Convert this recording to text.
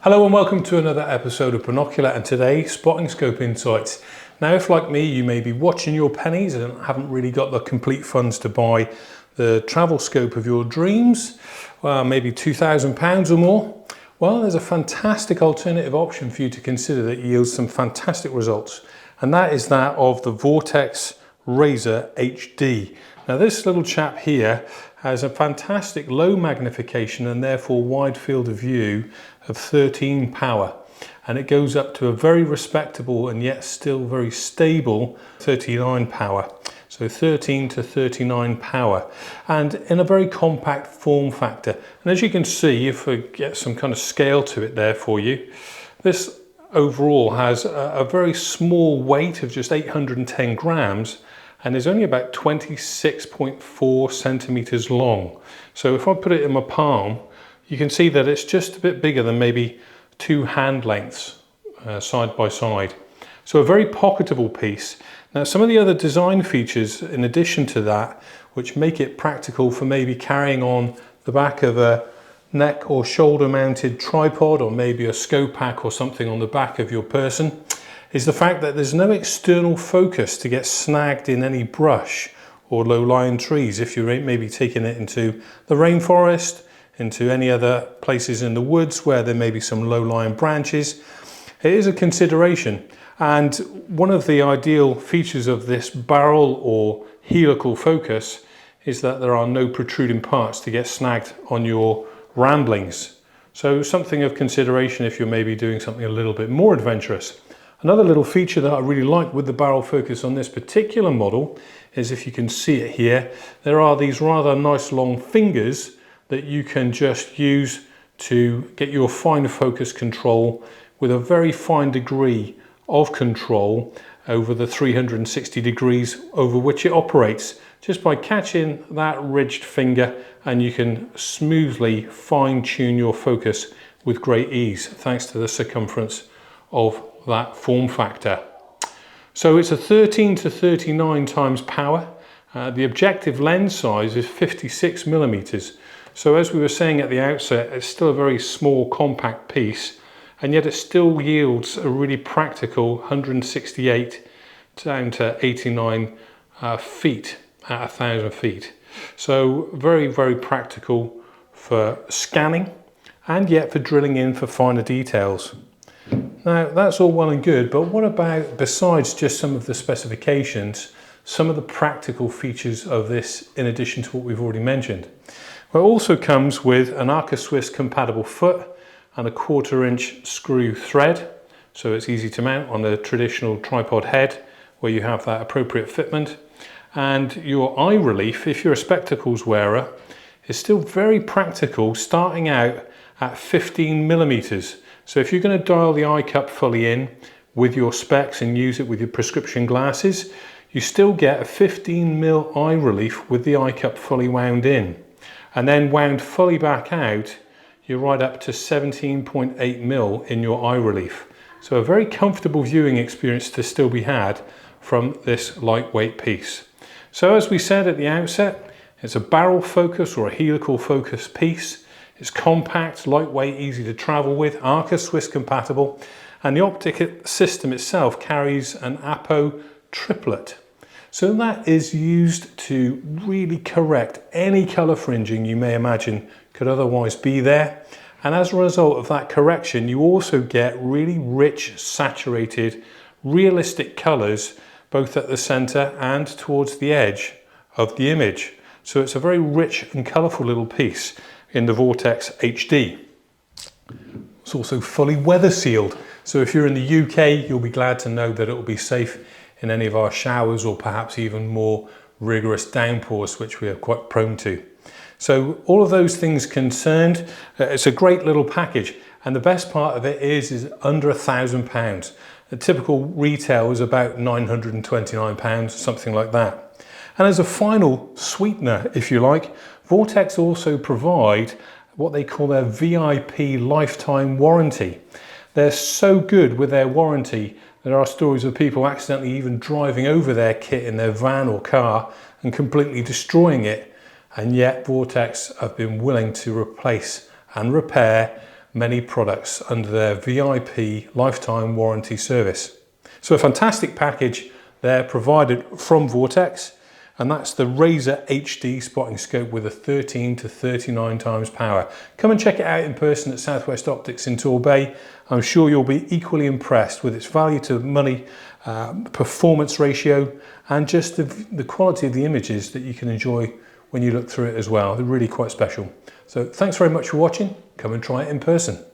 Hello and welcome to another episode of Binocular, and today spotting scope insights. Now if like me you may be watching your pennies and haven't really got the complete funds to buy the travel scope of your dreams, maybe £2,000 or more, well there's a fantastic alternative option for you to consider that yields some fantastic results, and that is that of the Vortex Razor HD. Now this little chap here has a fantastic low magnification and therefore wide field of view of 13 power, and it goes up to a very respectable and yet still very stable 39 power. So 13 to 39 power, and in a very compact form factor. And as you can see, if I get some kind of scale to it there for you, this overall has a very small weight of just 810 grams and is only about 26.4 centimeters long. So if I put it in my palm, you can see that it's just a bit bigger than maybe two hand lengths side by side. So a very pocketable piece. Now some of the other design features in addition to that, which make it practical for maybe carrying on the back of a neck or shoulder mounted tripod, or maybe a scope pack or something on the back of your person, is the fact that there's no external focus to get snagged in any brush or low-lying trees if you're maybe taking it into the rainforest, into any other places in the woods where there may be some low-lying branches. It is a consideration, and one of the ideal features of this barrel or helical focus is that there are no protruding parts to get snagged on your ramblings. So something of consideration if you're maybe doing something a little bit more adventurous. Another little feature that I really like with the barrel focus on this particular model is, if you can see it here, there are these rather nice long fingers that you can just use to get your fine focus control with a very fine degree of control over the 360 degrees over which it operates, just by catching that ridged finger, and you can smoothly fine tune your focus with great ease thanks to the circumference of that form factor. So it's a 13 to 39 times power. The objective lens size is 56 millimeters. So as we were saying at the outset, it's still a very small compact piece, and yet it still yields a really practical 168 down to 89 feet at 1,000 feet. So very, very practical for scanning and yet for drilling in for finer details. Now that's all well and good, but what about, besides just some of the specifications, some of the practical features of this in addition to what we've already mentioned? Well, it also comes with an Arca Swiss compatible foot and a 1/4 inch screw thread, so it's easy to mount on a traditional tripod head where you have that appropriate fitment. And your eye relief, if you're a spectacles wearer, is still very practical, starting out at 15 millimeters. So if you're going to dial the eye cup fully in with your specs and use it with your prescription glasses, you still get a 15mm eye relief with the eye cup fully wound in. And then wound fully back out, you're right up to 17.8mm in your eye relief. So a very comfortable viewing experience to still be had from this lightweight piece. So as we said at the outset, it's a barrel focus or a helical focus piece. It's compact, lightweight, easy to travel with, Arca Swiss compatible, and the optic system itself carries an Apo triplet. So that is used to really correct any colour fringing you may imagine could otherwise be there. And as a result of that correction, you also get really rich, saturated, realistic colours, both at the centre and towards the edge of the image. So it's a very rich and colourful little piece in the Vortex HD. It's also fully weather sealed. So if you're in the UK, you'll be glad to know that it will be safe in any of our showers or perhaps even more rigorous downpours, which we are quite prone to. So all of those things concerned, it's a great little package. And the best part of it is under £1,000. The typical retail is about £929, something like that. And as a final sweetener, if you like, Vortex also provide what they call their VIP lifetime warranty. They're so good with their warranty. There are stories of people accidentally even driving over their kit in their van or car and completely destroying it. And yet Vortex have been willing to replace and repair many products under their VIP lifetime warranty service. So a fantastic package there provided from Vortex, and that's the Razor HD spotting scope with a 13 to 39 times power. Come and check it out in person at Southwest Optics in Torbay. I'm sure you'll be equally impressed with its value to money, performance ratio, and just the quality of the images that you can enjoy when you look through it as well. They're really quite special. So thanks very much for watching. Come and try it in person.